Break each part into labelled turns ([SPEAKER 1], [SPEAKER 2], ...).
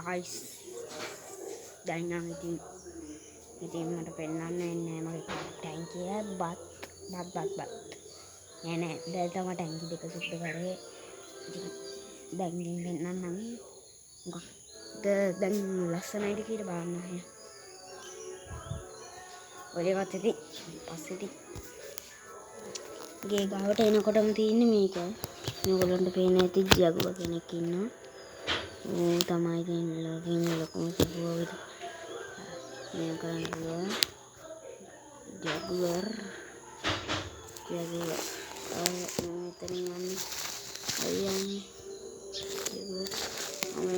[SPEAKER 1] guys දැන් නම් ඉතින් මට පෙන්නන්න වෙන්නේ නැහැ මගේ ටැංකිය බත් නෑ දැන් තමයි ටැංකි දෙක සුද්ධ කරේ ඉතින් දැන් පෙන්නන්නම් මොකක්ද දැන් ලස්සනයිද කියලා බලන්න ඔයවත් ඉතින් පස්සේ ඉතින් ගේ ගාවට එනකොටම තියෙන්නේ මේක මේගොල්ලන්ට පේන ඇති ජගුව කෙනෙක් ඉන්නවා මේ තමයි තියෙන ලොකුම ජගුව මේ කරන්න පුළුවන් ජගුවර් මෙතනින් යන්නේ අයියන්නේ ජගුවර්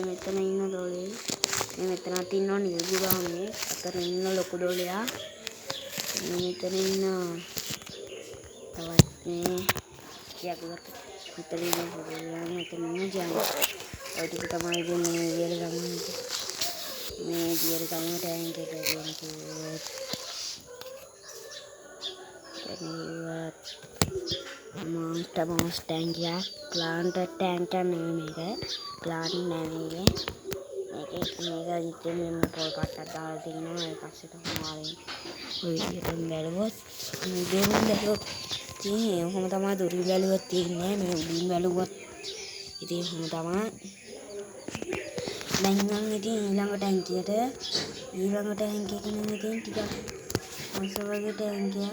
[SPEAKER 1] මෙතන ඉන්න දෝලේ මේ මෙතනත් ඉන්නවා නිල්ගුරා මේ අතර ඉන්න ලොකු දෝලයා මෙතන ඉන්න තවත් මේ ජගුවර් මෙතන ඉන්න දෝලයා මෙතන ඉන්න ජගුවර් ඔය ටික තමයි මේ විදියට ගමන්නේ මේ විදියට තමයි ටැංක් එක ගන්නේ monster tank ya plant tank නෙමෙයි මේක plant නෙමෙයි මේක ඉතින් මේ පොල් කට්ටක් දාලා තියෙනවා ඒ පස්සේ තමයි ඔය විදිහට බැලුවොත් ඉතින් ඔහොම තමයි දුරින් බැලුවොත් තියෙන්නේ මේ උඩින් බැලුවොත් ඉතින් ඔහොම තමයි දැන් නම් ඉතින් ඊළඟ ටැංකියට ඉතින් ටිකක් ඔසවගේ ටැංකිය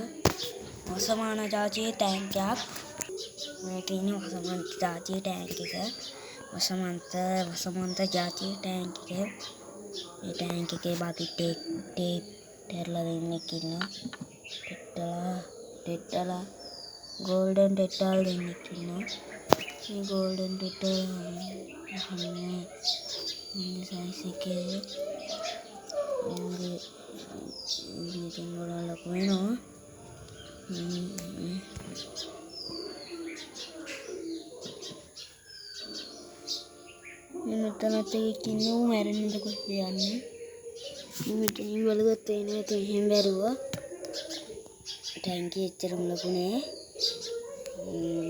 [SPEAKER 1] වසමාන ජාතියේ ටැංකියක් මේ තියෙන වසමාන ජාතියේ ටැංක් එක වසමන්ත ජාතියේ ටැංක් එක මේ ටැංක් එකේ බාකි ටේප් ටෙරලා දෙන්නෙක් ඉන්නවා ටෙට්ටලා ගෝල්ඩන් ටෙට්ටල් දෙන්නෙක් ඉන්නවා මේ ගෝල්ඩන් ටෙට්ටල් මේ සයිස් එකේ ඉතින් ගොඩක් ලොකු වෙනවා මෙතනත් එකක් ඉන්නවා මැරෙන්නද කොහෙද යන්නේ මෙතන බලගත්ත එනවා ඉතින් එහෙම බැරුවා ටැංකිය එච්චරම ලොකු නෑ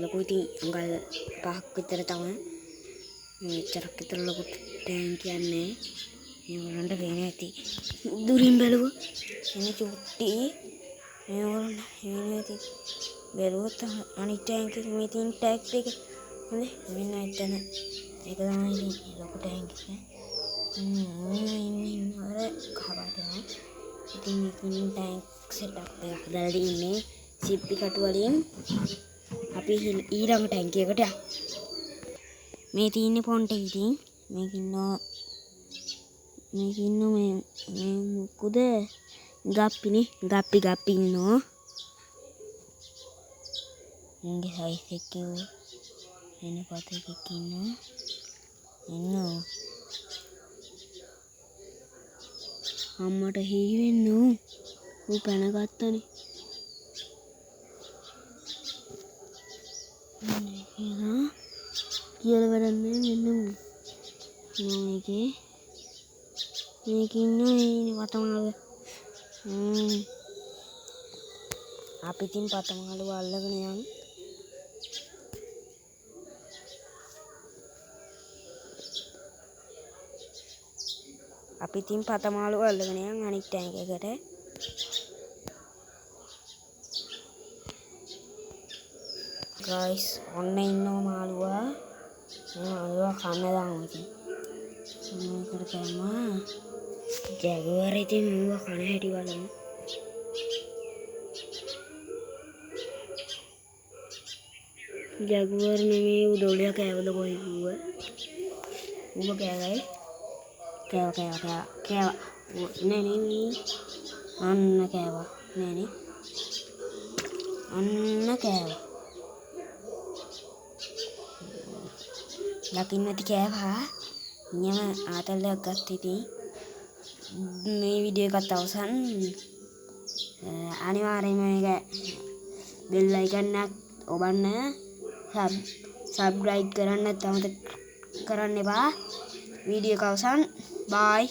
[SPEAKER 1] ලොකු ඉතින් අඟල් 5ක් විතර තමයි එච්චරක් විතර ලොකු ටැංකියක් නෑ මේගොල්ලන්ට පේන ඇති දුරින් බැලුවා එනේ චුට්ටි මේගොල්ලන්ට පේන ඇති බැලුවොත් අනිත් ටැංක් එක මේ තියෙන ටැග් එක හොඳේ මෙන්න එතන ඒක තමයි ලොකු ටැංක් එක අර කවදාද ඉතින් මේකෙන් ටැංක් සෙටප් එකක් දාලා ඉන්නේ සිප්පි කටු වලින් අපි ඊළඟ ටැංකියකට යමු මේ තියෙන්නේ පොන්ට් එක ඉතින් මේක ඉන්නවා මේ මොකද ගප්පි ඉන්නවා මගේ සයිස් එක එන පත එකක් ඉන්නවා අම්මට හීවෙන්න ඌ පැනගත්තනේ කියලා වැඩන්නේ මෙන්න මේක ඉන්නේ වතමාල අපි තින් පතමාලු අල්ලගෙන යන් අනිත් ටැංක් එකට ගයිස් ඔන්න ඉන්නවා මාළුවා කන්න දාමු ඉතින් මේකට තමයි ජැගුවර් ඉතින් මේවා කන හැටි බලමු ජැගුවර් නෙමෙයි උඩෝලියා කෑවද කොයි ඌව කෑවයි කෑවා නේ අන්න කෑවා නේ අන්න කෑවා ලකින් නැති කෑවා නියම ආතල්ලක් ගත්ත ඉතින් මේ වීඩියෝ එකත් අවසන් අනිවාර්යයෙන්ම මේක බෙල් අයිකන් එක ඔබන්න සබ්ස්ක්‍රයිබ් කරන්න අමතක කරන්න එපා වීඩියෝ එක අවසන් බයි